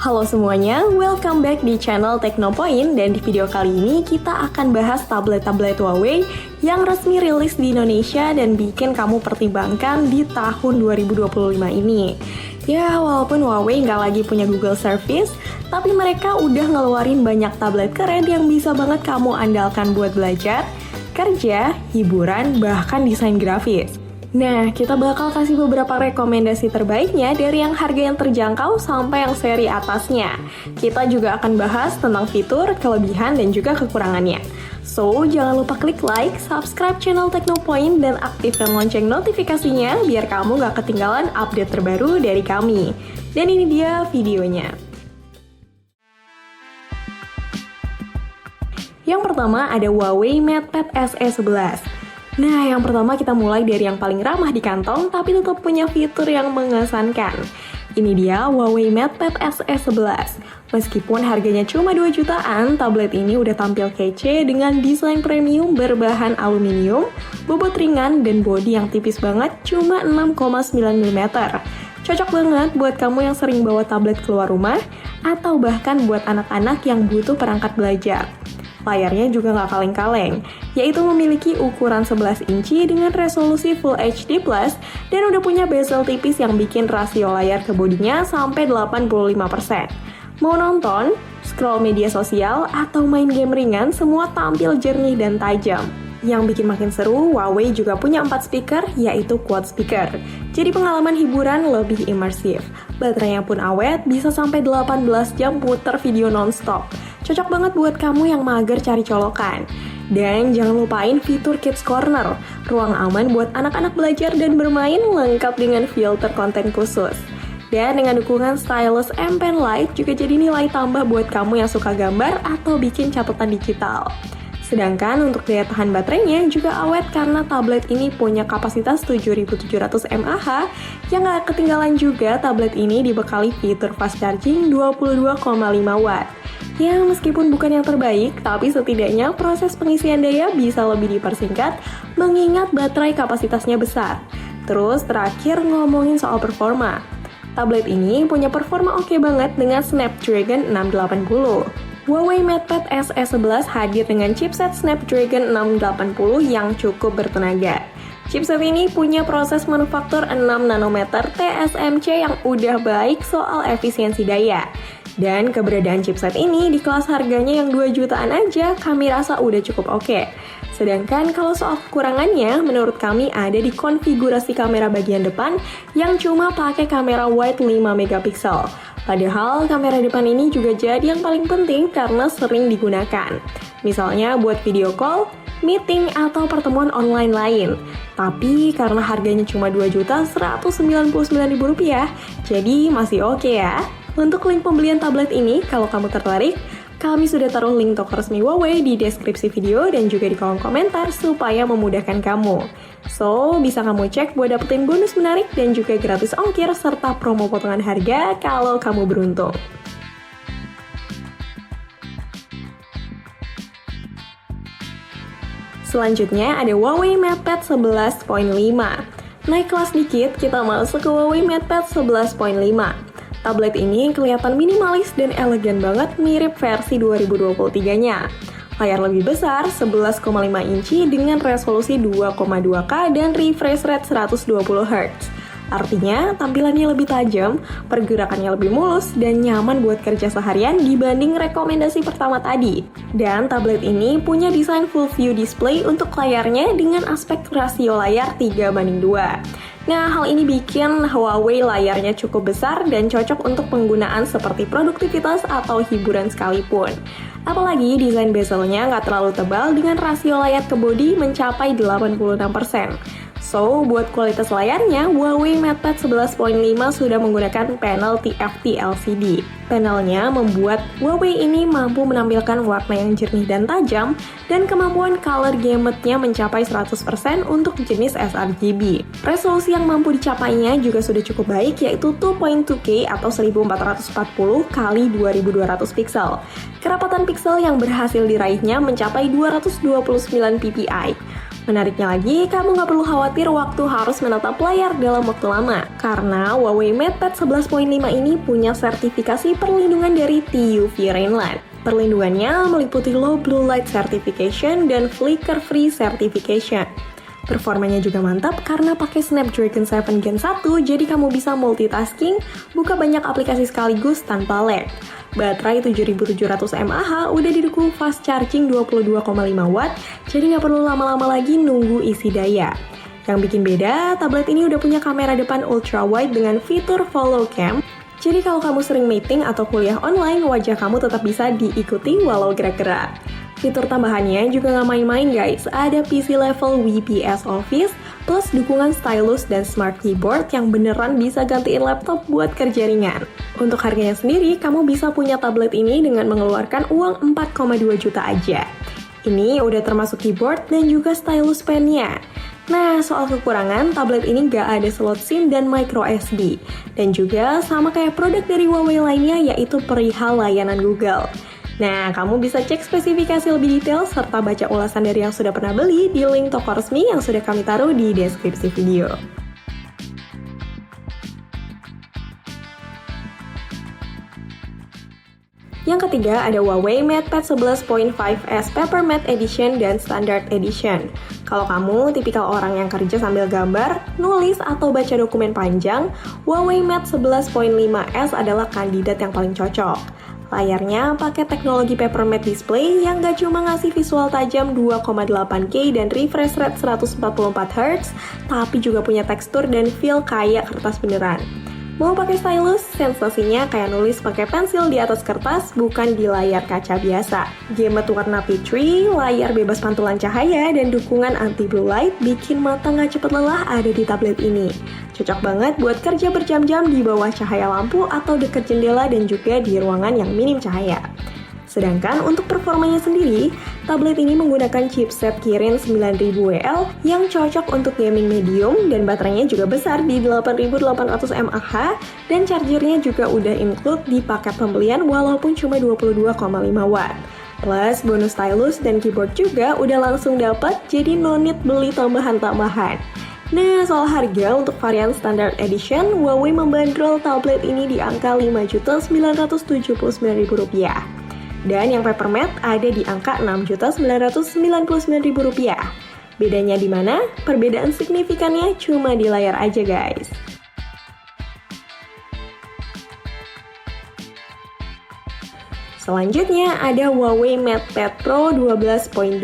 Halo semuanya, welcome back di channel Teknopoint, dan di video kali ini kita akan bahas tablet-tablet Huawei yang resmi rilis di Indonesia dan bikin kamu pertimbangkan di tahun 2025 ini. Ya, walaupun Huawei nggak lagi punya Google Service, tapi mereka udah ngeluarin banyak tablet keren yang bisa banget kamu andalkan buat belajar, kerja, hiburan, bahkan desain grafis. Nah, kita bakal kasih beberapa rekomendasi terbaiknya dari yang harga yang terjangkau sampai yang seri atasnya. Kita juga akan bahas tentang fitur, kelebihan, dan juga kekurangannya. So, jangan lupa klik like, subscribe channel Teknopoint, dan aktifkan lonceng notifikasinya biar kamu gak ketinggalan update terbaru dari kami. Dan ini dia videonya. Yang pertama ada Huawei MatePad SE11. Nah, yang pertama kita mulai dari yang paling ramah di kantong tapi tetap punya fitur yang mengesankan. Ini dia Huawei MatePad SE11. Meskipun harganya cuma 2 jutaan, tablet ini udah tampil kece dengan desain premium berbahan aluminium, bobot ringan, dan bodi yang tipis banget cuma 6,9 mm. Cocok banget buat kamu yang sering bawa tablet keluar rumah atau bahkan buat anak-anak yang butuh perangkat belajar. Layarnya juga nggak kaleng-kaleng, yaitu memiliki ukuran 11 inci dengan resolusi Full HD+, dan udah punya bezel tipis yang bikin rasio layar ke bodinya sampai 85%. Mau nonton, scroll media sosial, atau main game ringan, semua tampil jernih dan tajam. Yang bikin makin seru, Huawei juga punya 4 speaker, yaitu quad speaker. Jadi pengalaman hiburan lebih imersif. Baterainya pun awet, bisa sampai 18 jam puter video non-stop. Cocok banget buat kamu yang mager cari colokan. Dan jangan lupain fitur Kids Corner, ruang aman buat anak-anak belajar dan bermain lengkap dengan filter konten khusus. Dan dengan dukungan stylus M Pen Lite juga jadi nilai tambah buat kamu yang suka gambar atau bikin catatan digital. Sedangkan untuk daya tahan baterainya juga awet karena tablet ini punya kapasitas 7700 mAh yang gak ketinggalan juga tablet ini dibekali fitur fast charging 22,5 watt. Ya, meskipun bukan yang terbaik, tapi setidaknya proses pengisian daya bisa lebih dipersingkat mengingat baterai kapasitasnya besar. Terus terakhir ngomongin soal performa. Tablet ini punya performa oke banget dengan Snapdragon 680. Huawei MatePad SE11 hadir dengan chipset Snapdragon 680 yang cukup bertenaga. Chipset ini punya proses manufaktur 6 nanometer TSMC yang udah baik soal efisiensi daya. Dan keberadaan chipset ini di kelas harganya yang 2 jutaan aja kami rasa udah cukup oke. Sedangkan kalau soal kekurangannya, menurut kami ada di konfigurasi kamera bagian depan yang cuma pakai kamera wide 5 megapiksel. Padahal kamera depan ini juga jadi yang paling penting karena sering digunakan. Misalnya buat video call, meeting, atau pertemuan online lain. Tapi karena harganya cuma Rp2.199.000, jadi masih oke ya. Untuk link pembelian tablet ini, kalau kamu tertarik, kami sudah taruh link toko resmi Huawei di deskripsi video dan juga di kolom komentar supaya memudahkan kamu. So, bisa kamu cek buat dapetin bonus menarik dan juga gratis ongkir serta promo potongan harga kalau kamu beruntung. Selanjutnya ada Huawei MatePad 11.5. Naik kelas dikit, kita masuk ke Huawei MatePad 11.5. Tablet ini kelihatan minimalis dan elegan banget, mirip versi 2023-nya. Layar lebih besar, 11,5 inci dengan resolusi 2,2K dan refresh rate 120Hz. Artinya, tampilannya lebih tajam, pergerakannya lebih mulus, dan nyaman buat kerja seharian dibanding rekomendasi pertama tadi. Dan tablet ini punya desain full view display untuk layarnya dengan aspek rasio layar 3:2. Nah, hal ini bikin Huawei layarnya cukup besar dan cocok untuk penggunaan seperti produktivitas atau hiburan sekalipun. Apalagi desain bezelnya nggak terlalu tebal dengan rasio layar ke bodi mencapai 86%. So, buat kualitas layarnya, Huawei MatePad 11.5 sudah menggunakan panel TFT LCD. Panelnya membuat Huawei ini mampu menampilkan warna yang jernih dan tajam, dan kemampuan color gamut-nya mencapai 100% untuk jenis sRGB. Resolusi yang mampu dicapainya juga sudah cukup baik, yaitu 2.2K atau 1440 x 2200 piksel. Kerapatan piksel yang berhasil diraihnya mencapai 229 ppi. Menariknya lagi, kamu nggak perlu khawatir waktu harus menatap layar dalam waktu lama. Karena Huawei MatePad 11.5 ini punya sertifikasi perlindungan dari TÜV Rheinland. Perlindungannya meliputi Low Blue Light Certification dan Flicker Free Certification. Performanya juga mantap karena pakai Snapdragon 7 Gen 1, jadi kamu bisa multitasking, buka banyak aplikasi sekaligus tanpa lag. Baterai 7700 mAh udah didukung fast charging 22,5 watt, jadi nggak perlu lama-lama lagi nunggu isi daya. Yang bikin beda, tablet ini udah punya kamera depan ultra wide dengan fitur follow cam. Jadi kalau kamu sering meeting atau kuliah online, wajah kamu tetap bisa diikuti walau gerak-gerak. Fitur tambahannya juga nggak main-main guys, ada PC level VPS Office, plus dukungan stylus dan smart keyboard yang beneran bisa gantiin laptop buat kerja ringan. Untuk harganya sendiri, kamu bisa punya tablet ini dengan mengeluarkan uang 4,2 juta aja. Ini udah termasuk keyboard dan juga stylus pen-nya. Nah, soal kekurangan, tablet ini nggak ada slot SIM dan micro SD. Dan juga sama kayak produk dari Huawei lainnya, yaitu perihal layanan Google. Nah, kamu bisa cek spesifikasi lebih detail serta baca ulasan dari yang sudah pernah beli di link toko resmi yang sudah kami taruh di deskripsi video. Yang ketiga ada Huawei MatePad 11.5S Papermatte Edition dan Standard Edition. Kalau kamu tipikal orang yang kerja sambil gambar, nulis, atau baca dokumen panjang, Huawei Mate 11.5S adalah kandidat yang paling cocok. Layarnya pakai teknologi Papermatte Display yang gak cuma ngasih visual tajam 2,8K dan refresh rate 144Hz, tapi juga punya tekstur dan feel kayak kertas beneran. Mau pakai stylus, sensasinya kayak nulis pakai pensil di atas kertas, bukan di layar kaca biasa. Gamut warna peach-tree, layar bebas pantulan cahaya, dan dukungan anti-blue light bikin mata nggak cepet lelah ada di tablet ini. Cocok banget buat kerja berjam-jam di bawah cahaya lampu atau dekat jendela dan juga di ruangan yang minim cahaya. Sedangkan untuk performanya sendiri, tablet ini menggunakan chipset Kirin 9000WL yang cocok untuk gaming medium dan baterainya juga besar di 8800 mAh dan chargernya juga udah include di paket pembelian walaupun cuma 22,5 watt. Plus bonus stylus dan keyboard juga udah langsung dapat, jadi no need beli tambahan-tambahan. Nah, soal harga untuk varian Standard Edition, Huawei membandrol tablet ini di angka Rp5.979.000. Dan yang Papermatte ada di angka Rp6.999.000. Bedanya di mana? Perbedaan signifikannya cuma di layar aja guys. Selanjutnya ada Huawei MatePad Pro 12.2.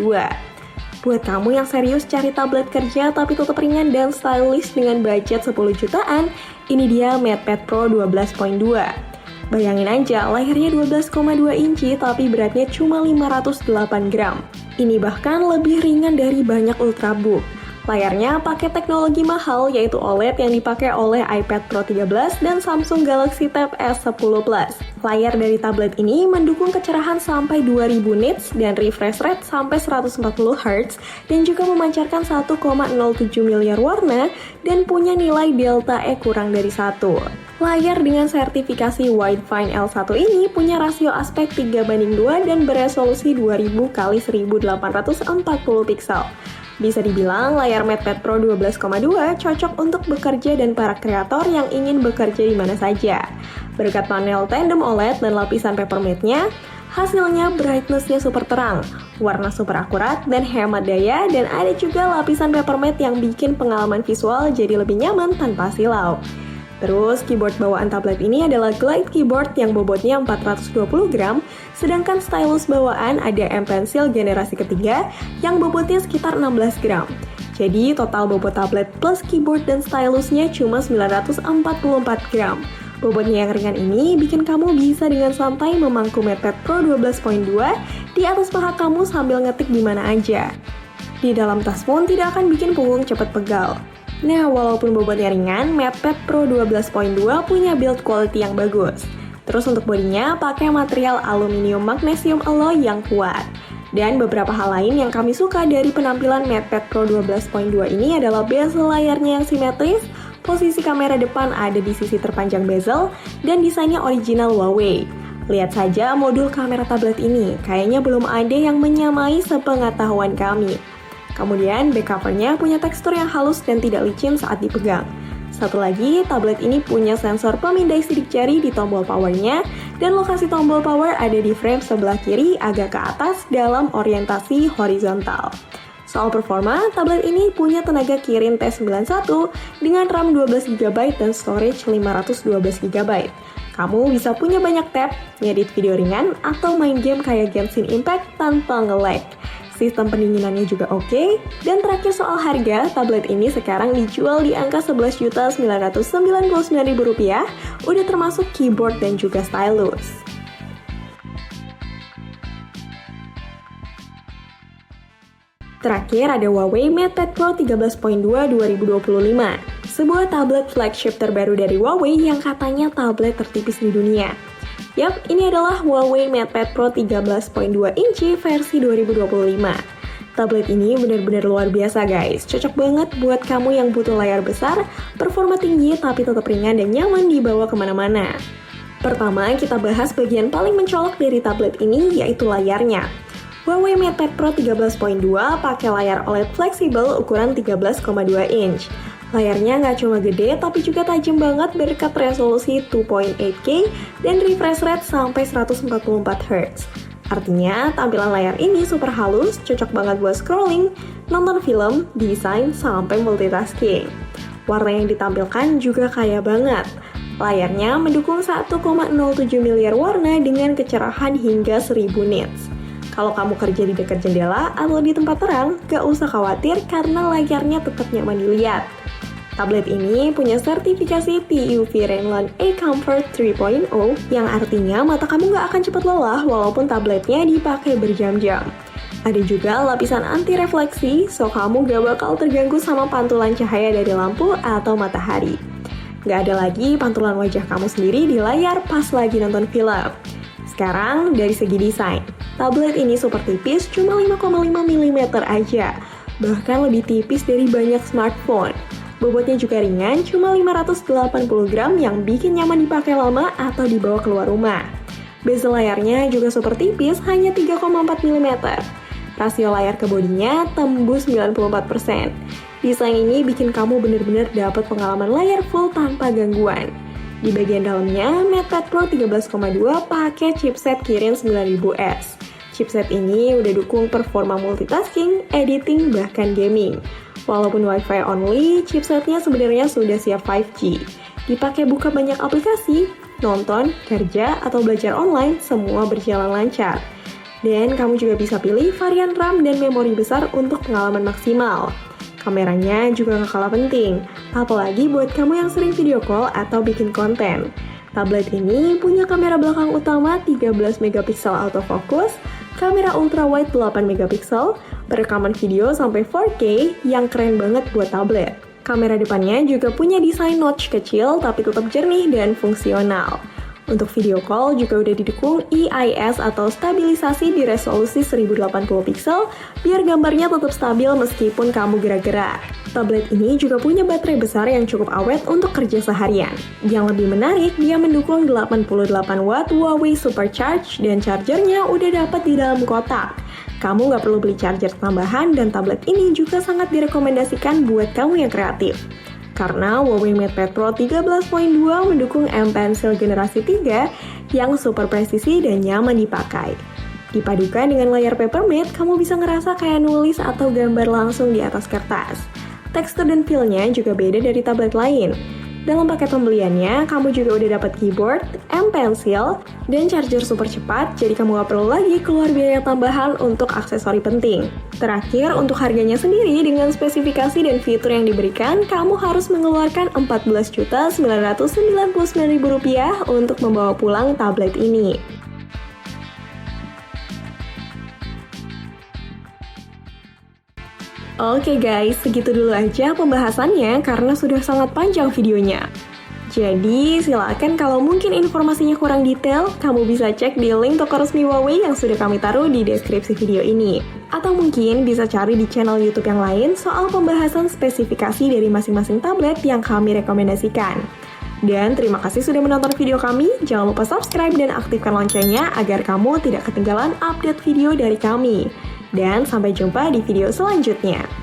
Buat kamu yang serius cari tablet kerja tapi tetap ringan dan stylish dengan budget 10 jutaan, ini dia MatePad Pro 12.2. Bayangin aja, layarnya 12,2 inci tapi beratnya cuma 508 gram. Ini bahkan lebih ringan dari banyak ultrabook. Layarnya pakai teknologi mahal yaitu OLED yang dipakai oleh iPad Pro 13 dan Samsung Galaxy Tab S10 Plus. Layar dari tablet ini mendukung kecerahan sampai 2000 nits dan refresh rate sampai 140 Hz dan juga memancarkan 1,07 miliar warna dan punya nilai delta E kurang dari 1. Layar dengan sertifikasi Widefine L1 ini punya rasio aspek 3:2 dan beresolusi 2000x1840 piksel. Bisa dibilang layar MatePad Pro 12,2 cocok untuk bekerja dan para kreator yang ingin bekerja di mana saja. Berkat panel tandem OLED dan lapisan Papermatte-nya, hasilnya brightness-nya super terang, warna super akurat dan hemat daya, dan ada juga lapisan Papermatte yang bikin pengalaman visual jadi lebih nyaman tanpa silau. Terus, keyboard bawaan tablet ini adalah Glide Keyboard yang bobotnya 420 gram, sedangkan stylus bawaan ada M Pencil generasi ketiga yang bobotnya sekitar 16 gram. Jadi, total bobot tablet plus keyboard dan stylusnya cuma 944 gram. Bobotnya yang ringan ini bikin kamu bisa dengan santai memangku MatePad Pro 12.2 di atas paha kamu sambil ngetik di mana aja. Di dalam tas pun tidak akan bikin punggung cepat pegal. Nah, walaupun bobotnya ringan, MatePad Pro 12.2 punya build quality yang bagus. Terus untuk bodinya pakai material aluminium magnesium alloy yang kuat. Dan beberapa hal lain yang kami suka dari penampilan MatePad Pro 12.2 ini adalah bezel layarnya yang simetris, posisi kamera depan ada di sisi terpanjang bezel, dan desainnya original Huawei. Lihat saja modul kamera tablet ini, kayaknya belum ada yang menyamai sepengetahuan kami. Kemudian back covernya punya tekstur yang halus dan tidak licin saat dipegang. Satu lagi, tablet ini punya sensor pemindai sidik jari di tombol powernya, dan lokasi tombol power ada di frame sebelah kiri agak ke atas dalam orientasi horizontal. Soal performa, tablet ini punya tenaga Kirin T91 dengan RAM 12GB dan storage 512GB. Kamu bisa punya banyak tab, ngedit video ringan, atau main game kayak Genshin Impact tanpa nge-lag. Sistem pendinginannya juga oke. Dan terakhir soal harga, tablet ini sekarang dijual di angka Rp11.999.000, udah termasuk keyboard dan juga stylus. Terakhir ada Huawei MatePad Pro 13.2 2025, sebuah tablet flagship terbaru dari Huawei yang katanya tablet tertipis di dunia. Yap, ini adalah Huawei MatePad Pro 13.2 inci versi 2025. Tablet ini benar-benar luar biasa guys, cocok banget buat kamu yang butuh layar besar, performa tinggi tapi tetap ringan dan nyaman dibawa kemana-mana. Pertama, kita bahas bagian paling mencolok dari tablet ini, yaitu layarnya. Huawei MatePad Pro 13.2 pakai layar OLED fleksibel ukuran 13,2 inch. Layarnya nggak cuma gede, tapi juga tajam banget berkat resolusi 2.8K dan refresh rate sampai 144Hz. Artinya, tampilan layar ini super halus, cocok banget buat scrolling, nonton film, desain, sampai multitasking. Warna yang ditampilkan juga kaya banget. Layarnya mendukung 1,07 miliar warna dengan kecerahan hingga 1000 nits. Kalau kamu kerja di dekat jendela atau di tempat terang, gak usah khawatir karena layarnya tetap nyaman dilihat. Tablet ini punya sertifikasi TUV Reynolds A Comfort 3.0 yang artinya mata kamu gak akan cepat lelah walaupun tabletnya dipakai berjam-jam. Ada juga lapisan anti-refleksi, so kamu gak bakal terganggu sama pantulan cahaya dari lampu atau matahari. Gak ada lagi pantulan wajah kamu sendiri di layar pas lagi nonton film. Sekarang, dari segi desain, tablet ini super tipis, cuma 5,5 mm aja. Bahkan lebih tipis dari banyak smartphone. Bobotnya juga ringan, cuma 580 gram yang bikin nyaman dipakai lama atau dibawa keluar rumah. Bezel layarnya juga super tipis, hanya 3,4 mm. Rasio layar ke bodinya tembus 94%. Desain ini bikin kamu bener-bener dapat pengalaman layar full tanpa gangguan. Di bagian dalamnya, MatePad Pro 13,2 pakai chipset Kirin 9000S. Chipset ini udah dukung performa multitasking, editing, bahkan gaming. Walaupun Wi-Fi only, chipsetnya sebenarnya sudah siap 5G. Dipakai buka banyak aplikasi, nonton, kerja, atau belajar online, semua berjalan lancar. Dan kamu juga bisa pilih varian RAM dan memori besar untuk pengalaman maksimal. Kameranya juga gak kalah penting, apalagi buat kamu yang sering video call atau bikin konten. Tablet ini punya kamera belakang utama 13 megapiksel autofocus, kamera ultrawide 8 megapiksel, perekaman video sampai 4K yang keren banget buat tablet. Kamera depannya juga punya desain notch kecil tapi tetap jernih dan fungsional. Untuk video call juga udah didukung EIS atau stabilisasi di resolusi 1080 pixel biar gambarnya tetap stabil meskipun kamu gerak-gerak. Tablet ini juga punya baterai besar yang cukup awet untuk kerja seharian. Yang lebih menarik, dia mendukung 88 watt Huawei Supercharge dan chargernya udah dapat di dalam kotak. Kamu nggak perlu beli charger tambahan dan tablet ini juga sangat direkomendasikan buat kamu yang kreatif. Karena Huawei MatePad Pro 13.2 mendukung M Pencil generasi 3 yang super presisi dan nyaman dipakai. Dipadukan dengan layar paper matte, kamu bisa ngerasa kayak nulis atau gambar langsung di atas kertas. Tekstur dan feel-nya juga beda dari tablet lain. Dalam paket pembeliannya, kamu juga udah dapat keyboard, M Pencil, dan charger super cepat, jadi kamu gak perlu lagi keluar biaya tambahan untuk aksesori penting. Terakhir, untuk harganya sendiri dengan spesifikasi dan fitur yang diberikan, kamu harus mengeluarkan Rp14.999.000 untuk membawa pulang tablet ini. Oke guys, segitu dulu aja pembahasannya karena sudah sangat panjang videonya. Jadi, silakan kalau mungkin informasinya kurang detail, kamu bisa cek di link toko resmi Huawei yang sudah kami taruh di deskripsi video ini. Atau mungkin bisa cari di channel YouTube yang lain soal pembahasan spesifikasi dari masing-masing tablet yang kami rekomendasikan. Dan terima kasih sudah menonton video kami, jangan lupa subscribe dan aktifkan loncengnya agar kamu tidak ketinggalan update video dari kami. Dan sampai jumpa di video selanjutnya.